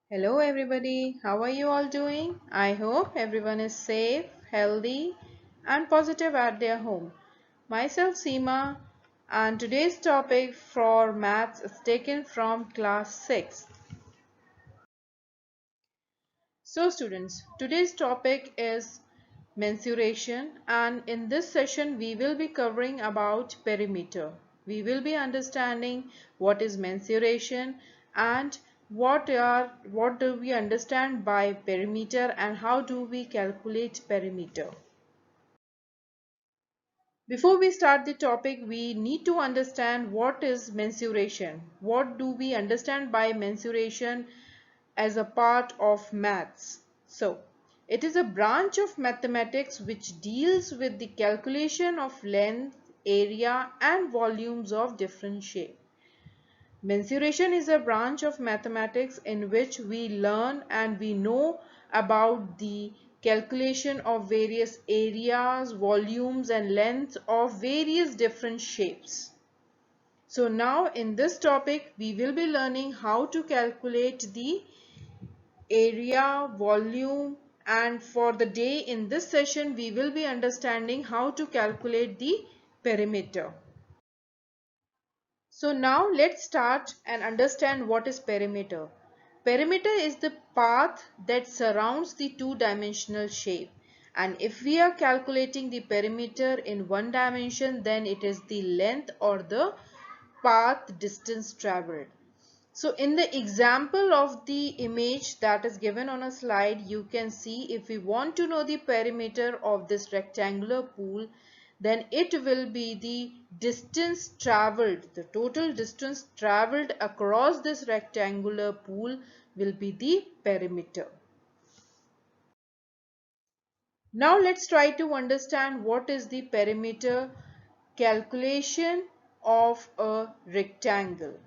Hello everybody, how are you all doing? I hope everyone is safe, healthy and positive at their home. Myself Seema, and today's topic for maths is taken from class 6. So students, today's topic is mensuration, and in this session we will be covering about perimeter. We will be understanding what is mensuration and what do we understand by perimeter and how do we calculate perimeter. Before we start the topic, we need to understand what is mensuration. What do we understand by mensuration as a part of maths? So, it is a branch of mathematics which deals with the calculation of length, area and volumes of different shapes. Mensuration is a branch of mathematics in which we learn and we know about the calculation of various areas, volumes and lengths of various different shapes. So now in this topic we will be learning how to calculate the area, volume, and for the day in this session we will be understanding how to calculate the perimeter. So now let's start and understand what is perimeter. Perimeter is the path that surrounds the two-dimensional shape. And if we are calculating the perimeter in one dimension, then it is the length or the path distance traveled. So in the example of the image that is given on a slide, you can see if we want to know the perimeter of this rectangular pool, then it will be the distance traveled, the total distance traveled across this rectangular pool will be the perimeter. Now let's try to understand what is the perimeter calculation of a rectangle.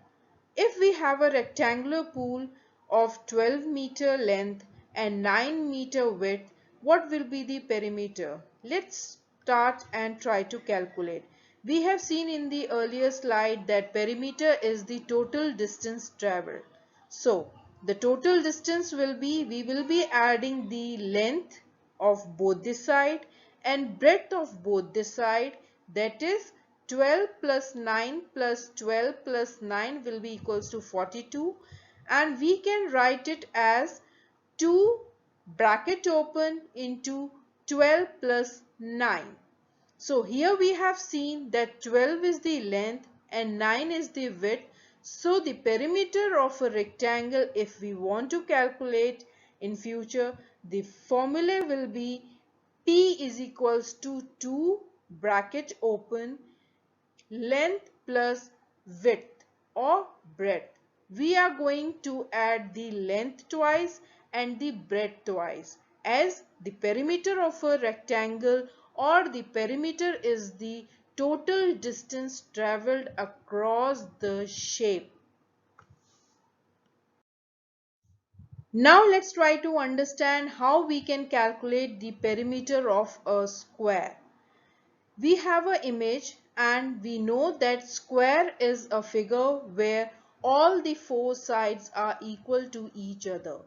If we have a rectangular pool of 12-meter length and 9-meter width, what will be the perimeter? Let's start and try to calculate. We have seen in the earlier slide that perimeter is the total distance traveled. So, the total distance will be, we will be adding the length of both the side and breadth of both the side, that is 12 plus 9 plus 12 plus 9 will be equals to 42, and we can write it as 2 bracket open into 12 plus 9. So here we have seen that 12 is the length and 9 is the width. So the perimeter of a rectangle, if we want to calculate in future, the formula will be P is equals to 2 bracket open length plus width or breadth. We are going to add the length twice and the breadth twice, as the perimeter of a rectangle or the perimeter is the total distance traveled across the shape. Now let's try to understand how we can calculate the perimeter of a square. We have an image and we know that square is a figure where all the four sides are equal to each other.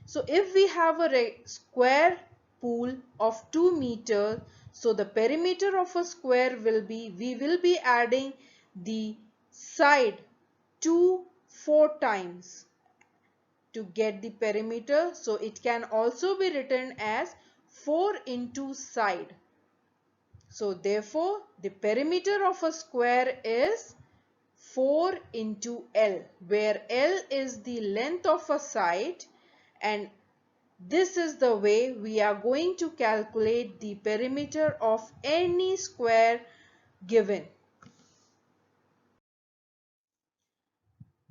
So if we have a square pool of 2 meters, so the perimeter of a square will be, we will be adding the side 2 4 times to get the perimeter. So it can also be written as 4 into side. So therefore, the perimeter of a square is 4 into L, where L is the length of a side, and this is the way we are going to calculate the perimeter of any square given.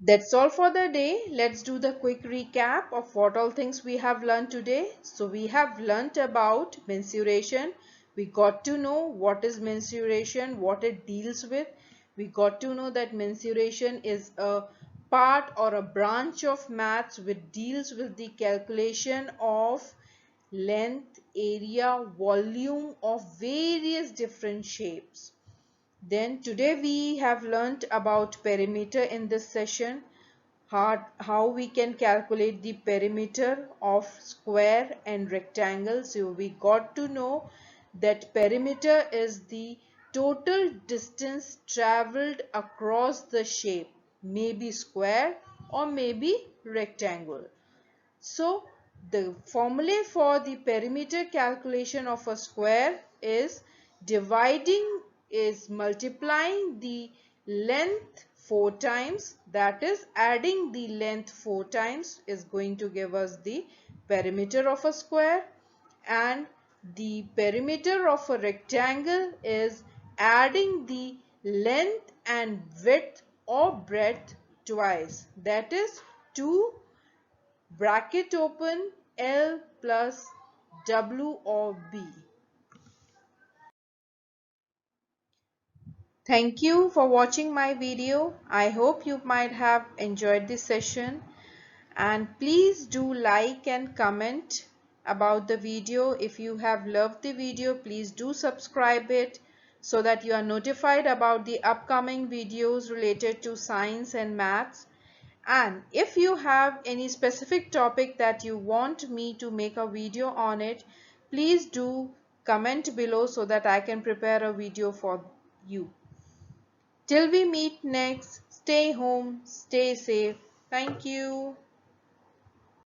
That's all for the day. Let's do the quick recap of what all things we have learned today. So we have learnt about mensuration. We got to know what is mensuration, what it deals with. We got to know that mensuration is a part or a branch of maths which deals with the calculation of length, area, volume of various different shapes. Then today we have learnt about perimeter in this session. how we can calculate the perimeter of square and rectangle. So we got to know that perimeter is the total distance traveled across the shape, maybe square or maybe rectangle. So the formula for the perimeter calculation of a square is multiplying the length 4 times, that is adding the length 4 times is going to give us the perimeter of a square, and the perimeter of a rectangle is adding the length and width or breadth twice, that is 2 bracket open L plus W or B. Thank you for watching my video. I hope you might have enjoyed this session, and please do like and comment about the video. If you have loved the video, please do subscribe it so that you are notified about the upcoming videos related to science and maths. And if you have any specific topic that you want me to make a video on it, please do comment below so that I can prepare a video for you. Till we meet next, stay home, stay safe. Thank you.